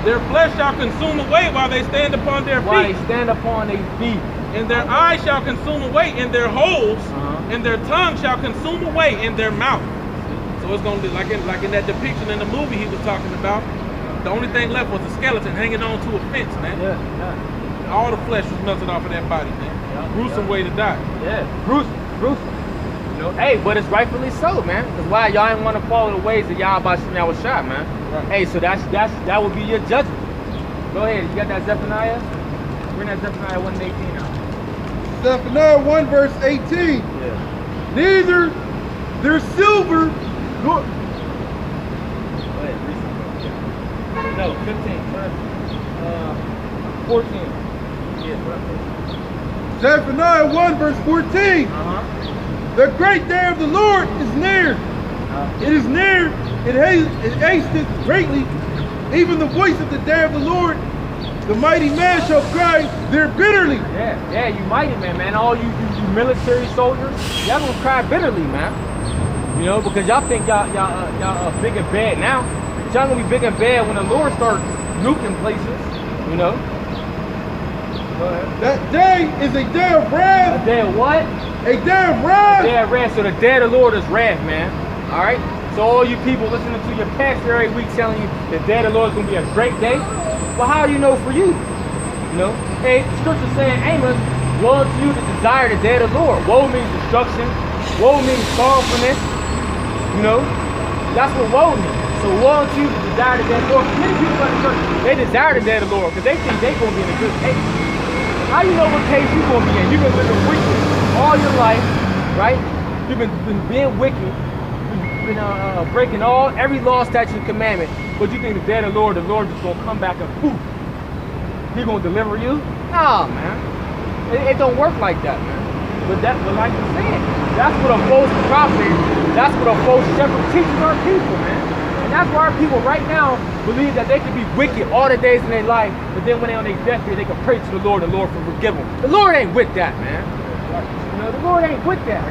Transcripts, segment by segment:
Their flesh shall consume away while they stand upon their While they feet. stand upon their feet. And their eyes shall consume away in their holes, and their tongue shall consume away in their mouth. So it's gonna be like in that depiction in the movie he was talking about. The only thing left was a skeleton hanging on to a fence, man. Yeah. All the flesh was melted off of that body, man. Gruesome way to die. Yeah, gruesome. You know, hey, but it's rightfully so, man. Because why y'all ain't want to follow the ways that y'all about to was shot, man. Right. Hey, so that would be your judgment. Go ahead, you got that Zephaniah? Bring that Zephaniah 1:18 out. Zephaniah 1 verse 18. Yeah. Neither their silver nor... Go ahead, read something. No, 15. 14. Yeah, Zephaniah 1 verse 14. The great day of the Lord is near. It is near. It hasteth greatly. Even the voice of the day of the Lord, the mighty man shall cry there bitterly. Yeah, you mighty man. All you military soldiers, y'all gonna cry bitterly, man. You know, because y'all think y'all big and bad now. But y'all gonna be big and bad when the Lord starts nuking places. You know. Go ahead. That day is a day of wrath. A day of what? A day of wrath. A day of wrath. So the day of the Lord is wrath, man. All right. So all you people listening to your pastor every week telling you the day of the Lord is gonna be a great day. Well, how do you know for you? You know, hey, scripture saying, Amos, woe to you that desire the day of the Lord. Woe means destruction. Woe means sorrowfulness. You know, that's what woe means. So woe to you that desire the day of the Lord. Many people in the church, they desire the day of the Lord because they think they're going to be in a good case. How you know what case you're going to be in? You've been living wicked all your life, right? You've been being wicked. Been breaking every law, statute, and commandment. But you think the day of the Lord is just gonna come back and poof, He gonna deliver you? Nah, man. It don't work like that, man. But like you said, that's what a false prophet, that's what a false shepherd teaches our people, man. And that's why our people right now believe that they can be wicked all the days in their life, but then when they're on their deathbed, they can pray to the Lord for forgive them. The Lord ain't with that, man. You know, the Lord ain't with that.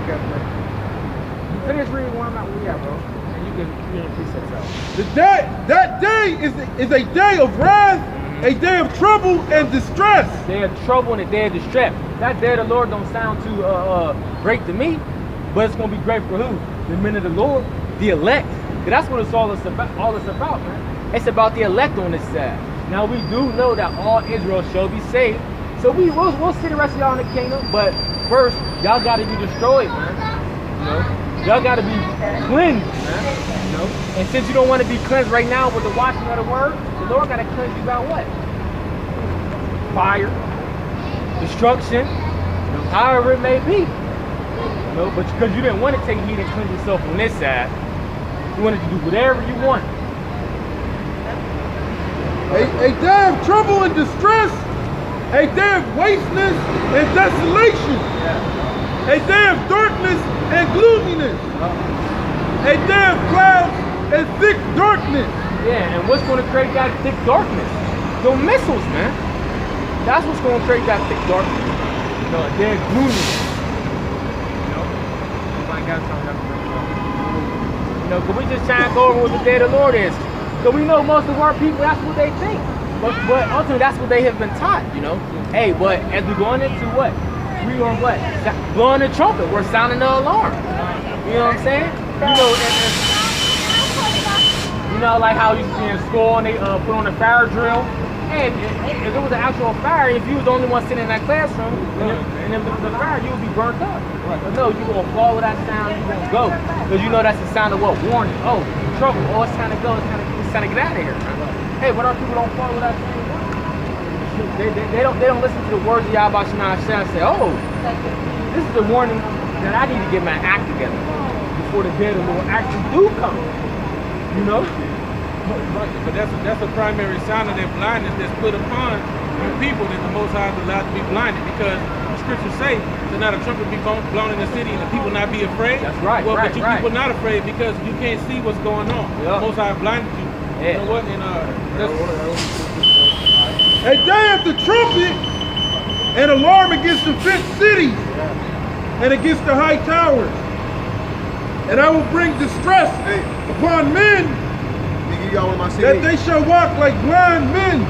Finish reading where I'm at, where we at, bro. And you can precepts out. That day is a day of wrath, a day of trouble and distress. A day of trouble and a day of distress. That day of the Lord don't sound too great to me, but it's gonna be great for who? The men of the Lord, the elect. That's what it's all about, man. It's about the elect on this side. Now we do know that all Israel shall be saved. So we'll see the rest of y'all in the kingdom, but first y'all gotta be destroyed, man. You know? Y'all gotta be cleansed, man. You know? And since you don't want to be cleansed right now with the washing of the word, the Lord gotta cleanse you by what? Fire, destruction, however it may be. You know, but because you didn't want to take heed and cleanse yourself on this side, you wanted to do whatever you want. A day of trouble and distress, a day of wasteness and desolation. A day of darkness and gloominess. A day of clouds and thick darkness. Yeah, and what's going to create that thick darkness? The missiles, man. That's what's going to create that thick darkness. You know, a day of gloominess. You know, because we just trying to go over what the day of the Lord is. Because we know most of our people, that's what they think. But ultimately, that's what they have been taught, you know. Hey, but as we're going into what? We are what? Blowing the trumpet. We're sounding the alarm. You know what I'm saying? You know, like how you see in school and they put on a fire drill. Hey, if it was an actual fire, if you was the only one sitting in that classroom, and if the fire, you would be burnt up. But no, you're going to follow that sound, you're going to go. Because you know that's the sound of what? Warning. Oh, trouble. Oh, it's time to go. It's time to get out of here. Hey, but our people don't follow that sound. They don't listen to the words of Yahweh and say, oh, this is the warning that I need to get my act together before the day of the Lord actually do come. You know? But that's a primary sign of that blindness that's put upon the people that the Most High is allowed to be blinded, because the scriptures say to not a trumpet be blown in the city and the people not be afraid. That's right. Well, but you people not afraid because you can't see what's going on. Yeah. The Most High blinded you. Yeah. You know what? And a day of the trumpet and alarm against the fenced cities and against the high towers. And I will bring distress upon men give y'all one of my CDs. That they shall walk like blind men.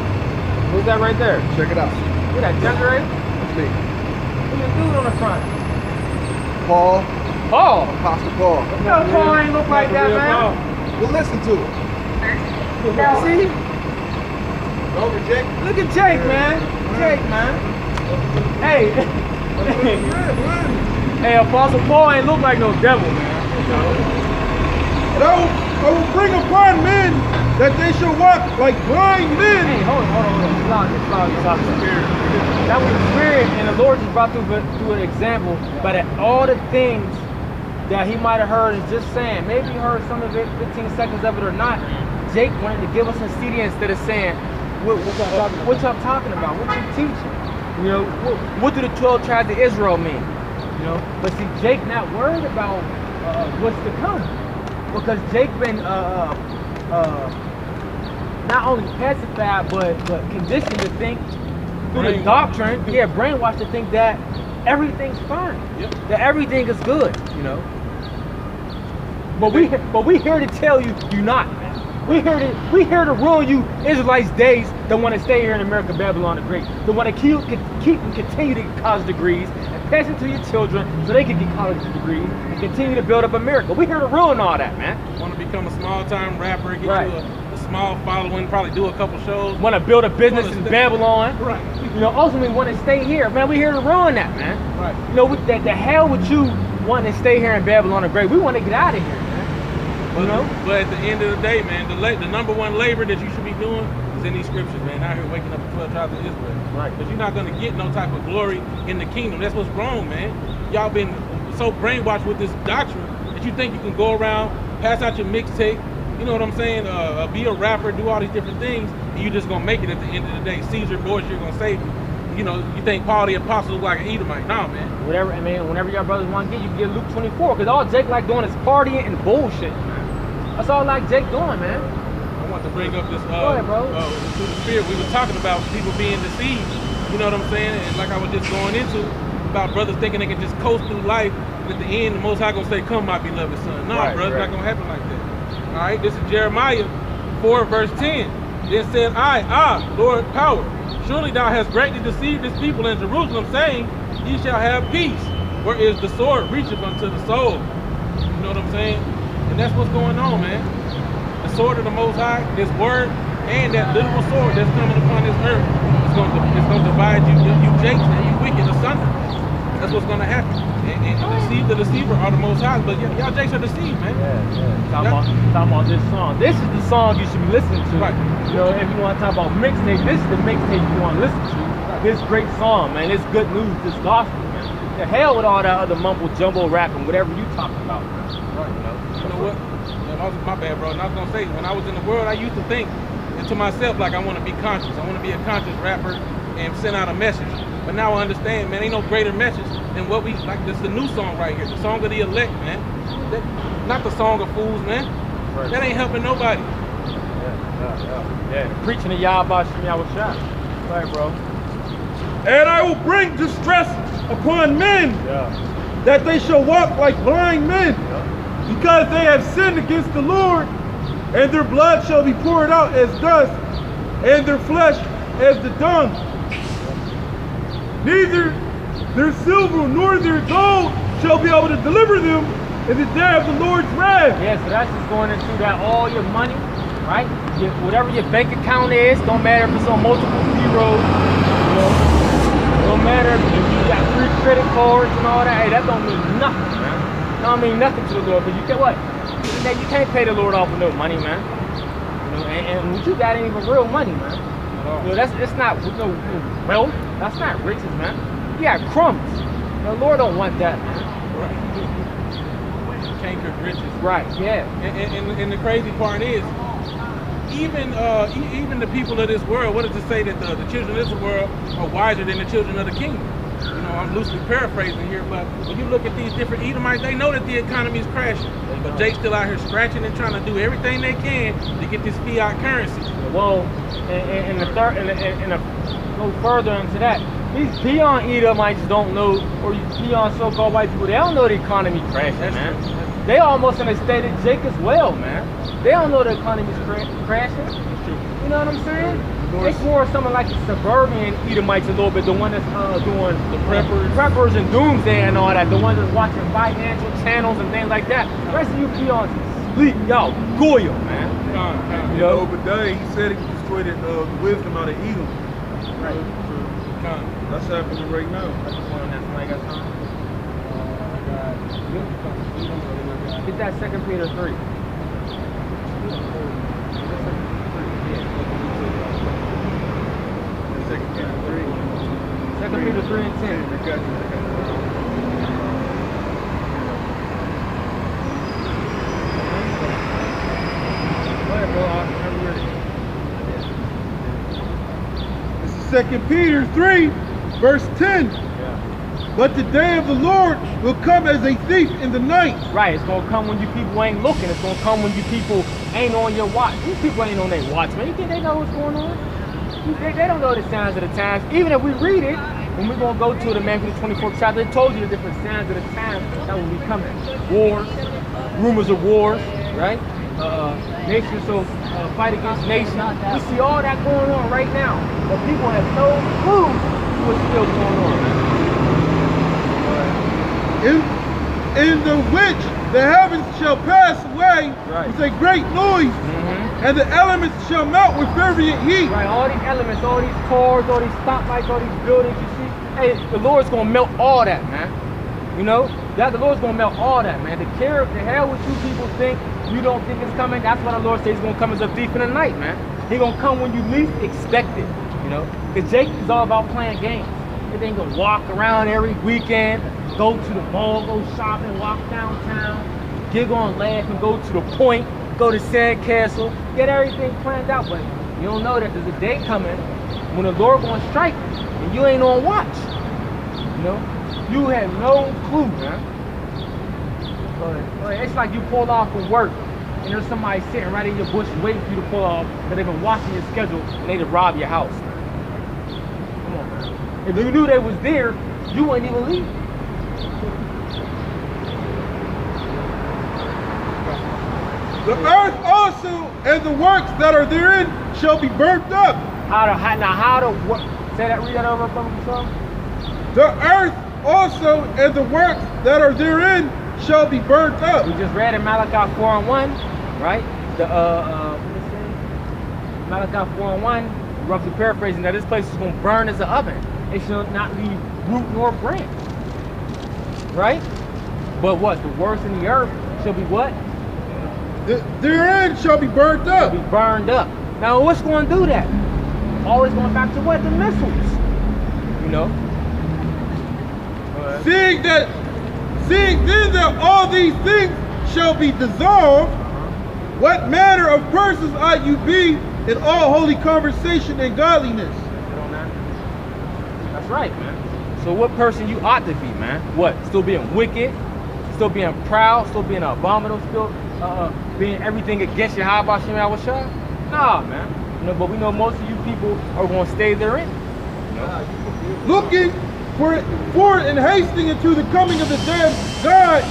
Who's that right there? Check it out. Who's that, Gender? That's me. Who's the dude on the front? Paul. Paul. Apostle Paul. No, Paul ain't look like that, man. Well, listen to it. See? Don't reject. Look at Jake, man. Jake, man. Hey. Hey, Apostle Paul ain't look like no devil, man. And I will bring upon men that they shall walk like blind men. Hey, hold on. Slow. That was the Spirit, and the Lord just brought through an example, but at all the things that he might have heard is just saying, maybe he heard some of it, 15 seconds of it or not. Jake wanted to give us a CD instead of saying, what y'all talking about? What you teaching? You know, what do the 12 tribes of Israel mean? You know, but see, Jake not worried about what's to come, because Jake been not only pacified but conditioned to think through the doctrine, brainwashed to think that everything's fine, that everything is good, you know. But we here to tell you you're not, man. We here to ruin you Israelites' days that want to stay here in America, Babylon the Great, that want to keep and continue to get college degrees and pass it to your children so they can get college degrees and continue to build up America. We here to ruin all that, man. Want to become a small-time rapper, get you a small following, probably do a couple shows. Want to build a business in Babylon. Right. You know, ultimately want to stay here, man. We here to ruin that, man. Right. You know, the hell with you wanting to stay here in Babylon the Great. We want to get out of here, man. You know? But at the end of the day, man, the number one labor that you should be doing is in these scriptures, man. Out here waking up the 12 tribes of Israel. Right. Because you're not going to get no type of glory in the kingdom. That's what's wrong, man. Y'all been so brainwashed with this doctrine that you think you can go around, pass out your mixtape, you know what I'm saying? Be a rapper, do all these different things, and you just going to make it at the end of the day. Caesar, Borgia, going to save you. You know, you think Paul the Apostle look like an Edomite. Nah, man. Whenever your brothers want to get, you can get Luke 24. Because all Jake like doing is partying and bullshit, man. That's all like Jake doing, man. I want to bring up this, Go ahead, bro. through the spirit. We were talking about people being deceived. You know what I'm saying? And like I was just going into, about brothers thinking they can just coast through life. And at the end, the Most High going to say, come, my beloved son. Nah, bro, it's not going to happen like that. All right, this is Jeremiah 4, verse 10. Then said Lord power, surely thou hast greatly deceived this people in Jerusalem, saying, ye shall have peace. Where is the sword reacheth unto the soul? You know what I'm saying? And that's what's going on, man. The sword of the Most High, His word, and that literal sword that's coming upon this earth, it's going to divide you jakes and you wicked asunder. That's what's going to happen. And the deceiver are the Most High, but y'all jakes are deceived, man. Yeah. Talking about this song. This is the song you should be listening to. Right. You know, if you want to talk about mixtape, this is the mixtape you want to listen to. This great song, man. This good news, this gospel, man. The hell with all that other mumble jumbo rap and whatever you talking about, man. You know what? My bad, bro. And I was gonna say, when I was in the world, I used to think to myself like I want to be conscious. I want to be a conscious rapper and send out a message. But now I understand, man, ain't no greater message than what we like. This is the new song right here, the song of the elect, man. Not the song of fools, man. Right. That ain't helping nobody. Yeah. Preaching to y'all about y'all was shot. Go ahead, bro. And I will bring distress upon men, that they shall walk like blind men, because they have sinned against the Lord, and their blood shall be poured out as dust, and their flesh as the dung. Neither their silver nor their gold shall be able to deliver them in the day of the Lord's wrath. Yeah, so that's just going into that all your money, right? Whatever your bank account is, don't matter if it's on multiple zeros, you know. Don't matter if you got 3 credit cards and all that. Hey, that don't mean nothing, man. That don't mean nothing to the Lord, because you get what? You can't pay the Lord off with no money, man. You know, and what you got ain't even real money, man. You know, it's not no wealth. That's not riches, man. You got crumbs. The Lord don't want that, man. Right. Cankered riches. Right. Yeah. And the crazy part is, even the people of this world, what does it say that the children of this world are wiser than the children of the kingdom? You know, I'm loosely paraphrasing here, but when you look at these different Edomites, they know that the economy is crashing. But Jake's still out here scratching and trying to do everything they can to get this fiat currency. Well, and go further into that, these peon Edomites don't know, or peon so-called white people, they don't know the economy crashing, man. They almost in a state of Jake as well, man. They don't know the economy's crashing. It's true. You know what I'm saying? It's more something like the suburban Edomites a little bit, the one that's doing The preppers. and doomsday and all that, the ones that's watching financial channels and things like that. The rest of you be on sleep, y'all Goya, man. You know, Obadiah, he said he destroyed the wisdom out of Edom. Right. That's happening right now. I just want that somebody got time. Get that 2 Peter 3. Second Peter 3. 2 Peter 3 and 10. I got you. Go ahead, bro. I'm ready. This is 2 Peter 3, verse 10. Yeah. But the day of the Lord will come as a thief in the night. Right, it's gonna come when you people ain't looking. It's gonna come when you people ain't on your watch. These people ain't on their watch, man. You think they know what's going on? They don't know the signs of the times. Even if we read it, when we're gonna go to the Matthew 24th chapter, it told you the different signs of the times that will be coming. Wars, rumors of wars, right? Nations will fight against nations. We see all that going on right now, but people have no clue what's still going on, man. In the which the heavens shall pass away Right. with a great noise, and the elements shall melt with fervent heat. Right, all these elements, all these cars, all these stoplights, all these buildings, you see, hey, the Lord's gonna melt all that, man. You know, that the Lord's gonna melt all that, man. The hell what you people think you don't think it's coming, that's why the Lord says he's gonna come as a thief in the night, man. He's gonna come when you least expect it, you know, because Jake is all about playing games. They ain't gonna walk around every weekend, go to the mall, go shopping, walk downtown, giggle and laugh and go to the point, go to Sandcastle, get everything planned out. But you don't know that there's a day coming when the Lord gonna strike and you ain't on watch. You know? You have no clue, man. But it's like you pull off from work and there's somebody sitting right in your bush waiting for you to pull off, but they've been watching your schedule and they just rob your house. Come on, man. If you knew they was there, you wouldn't even leave. The earth also and the works that are therein shall be burnt up. Read that over from yourself. The earth also and the works that are therein shall be burnt up. We just read in Malachi 4 and 1, right? The what did it say? Malachi 4 and 1, roughly paraphrasing, that this place is going to burn as an oven. It shall not leave root nor branch, right? But what? The works in the earth shall be what? Therein shall be burnt up. Shall be burned up. Now, what's going to do that? Always going back to what? The missiles, you know? Seeing then that all these things shall be dissolved, what manner of persons ought you be in all holy conversation and godliness? That's right, man. So what person you ought to be, man? What? Still being wicked? Still being proud? Still being abominable? Still being everything against your how about Shema Washah? Nah, man. You know, but we know most of you people are going to stay therein. You know? Looking for and hasting into the coming of the day of God,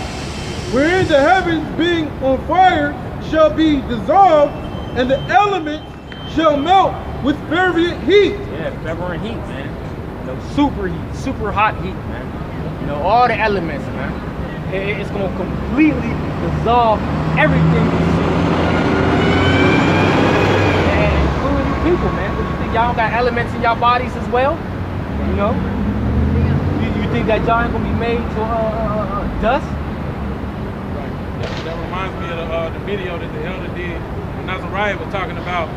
wherein the heavens being on fire shall be dissolved, and the elements shall melt with fervent heat. Yeah, fervent heat, man. You know, super heat, super hot heat, man. You know, all the elements, man. It's going to completely dissolve everything you see. And including you people, man. You think y'all got elements in your bodies as well? You know? You think that y'all ain't going to be made to dust? Right. That reminds me of the video that the elder did when Nazariah was talking about,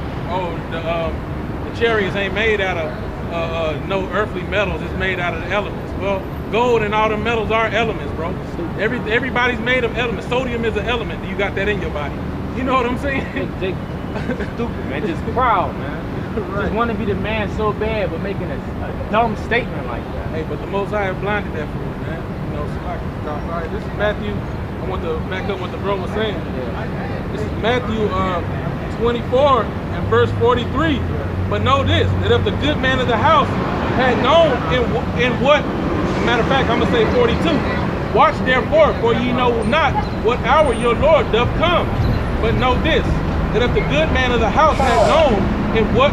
the chariots ain't made out of no earthly metals, it's made out of the elements. Well, gold and all the metals are elements, bro. Everybody's made of elements. Sodium is an element. You got that in your body. You know what I'm saying? Stupid, man. Just proud, man. Right. Just want to be the man so bad, but making a dumb statement like that. Hey, but the Most High have blinded that fool, man. You know, so all right, this is Matthew. I want to back up what the bro was saying. This is Matthew 24 and verse 43. But know this, that if the good man of the house had known in what, matter of fact, I'm going to say 42. Watch therefore, for ye know not what hour your Lord doth come. But know this, that if the good man of the house had known in what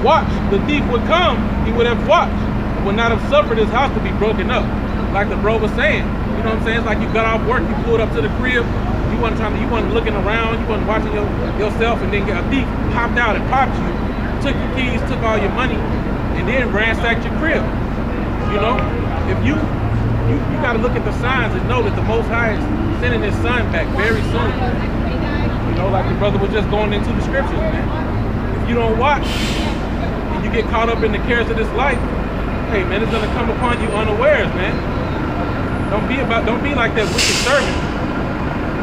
watch the thief would come, he would have watched, and would not have suffered his house to be broken up. Like the bro was saying, you know what I'm saying? It's like you got off work, you pulled up to the crib, you wasn't looking around, you wasn't watching yourself, and then a thief popped out and popped you, took your keys, took all your money, and then ransacked your crib. You know, if you got to look at the signs and know that the Most High is sending His Son back very soon. You know, like the brother was just going into the scriptures, man. If you don't watch and you get caught up in the cares of this life, hey man, it's gonna come upon you unawares, man. Don't be like that wicked servant.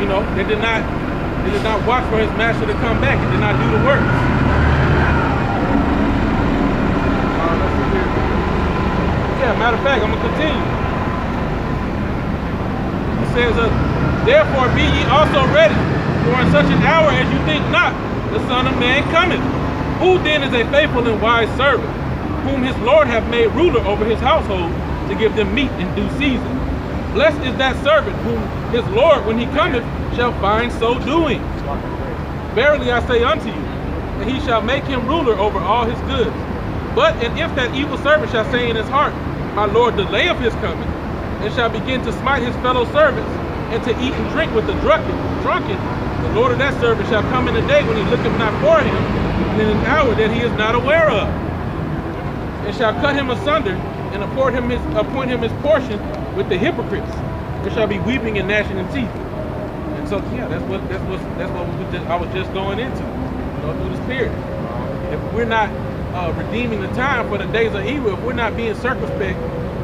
You know, they did not watch for his master to come back. He did not do the work. Let's see here. Yeah, matter of fact, I'm gonna continue. It says, therefore be ye also ready, for in such an hour as you think not, the Son of Man cometh. Who then is a faithful and wise servant, whom his Lord hath made ruler over his household, to give them meat in due season? Blessed is that servant whom his Lord, when he cometh, shall find so doing. Verily I say unto you, that he shall make him ruler over all his goods. But and if that evil servant shall say in his heart, my Lord delayeth his coming, and shall begin to smite his fellow servants, and to eat and drink with the drunken, the Lord of that servant shall come in a day when he looketh not for him, and in an hour that he is not aware of, and shall cut him asunder, and appoint him his portion with the hypocrites. There shall be weeping and gnashing of teeth. And so, yeah, that's what I was just going into, through the Spirit. If we're not redeeming the time for the days of evil, if we're not being circumspect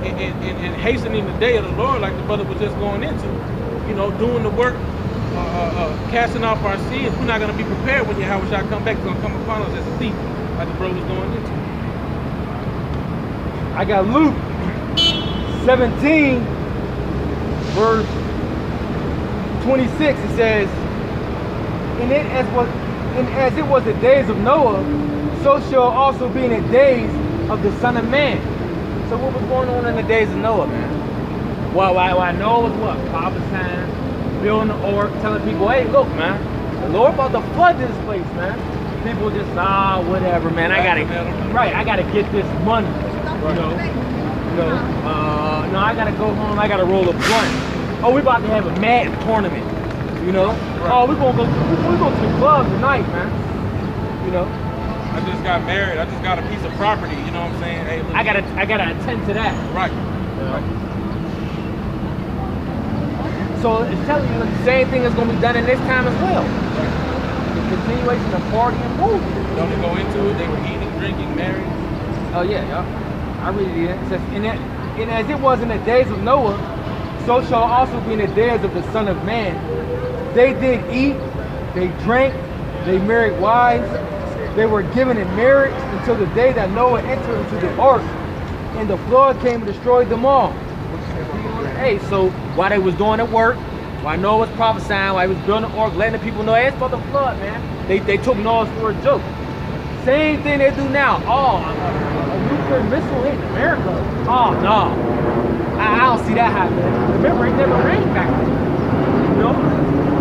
and hastening the day of the Lord, like the brother was just going into, doing the work, casting off our sins, we're not going to be prepared when Yahweh shall come back. It's going to come upon us as a thief, like the brother was going into. I got Luke 17, verse 26. It says, and as it was the days of Noah, so shall also be in the days of the Son of Man. So what was going on in the days of Noah, man? Well, Noah was what? Prophesying, building the ark, telling people, hey, look, man, the Lord about to flood this place, man. People just, whatever, man. I gotta get this money. No, I gotta go home. I gotta roll a blunt. Oh, we about to have a mad tournament. Right. Oh, we're going to the club tonight, man. I just got married. I just got a piece of property. You know what I'm saying? Hey, look, I gotta attend to that. Right. So it's telling you the same thing is gonna be done in this time as well. The continuation of party and movie. Don't they go into it? They were eating, drinking, married. Oh yeah. I read it here. It says, and as it was in the days of Noah, so shall also be in the days of the Son of Man. They did eat, they drank, they married wives, they were given in marriage until the day that Noah entered into the ark, and the flood came and destroyed them all. Hey, so while they was doing the work, while Noah was prophesying, while he was building the ark, letting the people know, hey, it's for the flood, man. They took Noah for a joke. Same thing they do now. Oh, a nuclear missile hit America. Oh, no. I don't see that happening. Remember, it never rained back then.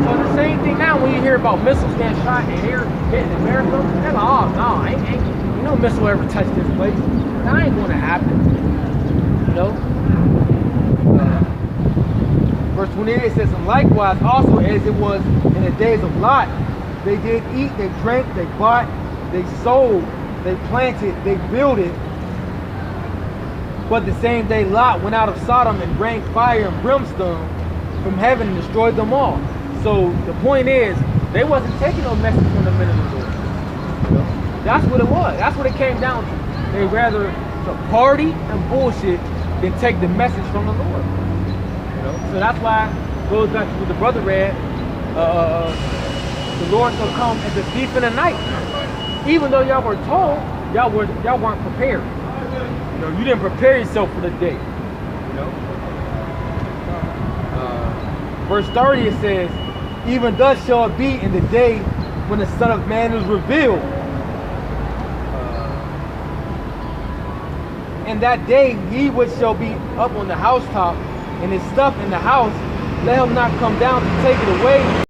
So the same thing now when you hear about missiles getting shot in here, hitting America, they're like, oh, no, ain't no missile ever touched this place. That ain't going to happen. Verse 28 says, and likewise also as it was in the days of Lot, they did eat, they drank, they bought, they sold, they planted, they builded. But the same day Lot went out of Sodom and rained fire and brimstone from heaven and destroyed them all. So the point is, they wasn't taking no message from the men of the Lord. That's what it was. That's what it came down to. They rather to party and bullshit than take the message from the Lord. So that's why it goes back to what the brother read. The Lord shall come as a thief in the night. Even though y'all were told, y'all weren't prepared. You didn't prepare yourself for the day. Verse 30 it says, even thus shall it be in the day when the Son of Man is revealed. In that day ye which shall be up on the housetop and his stuff in the house, let him not come down to take it away.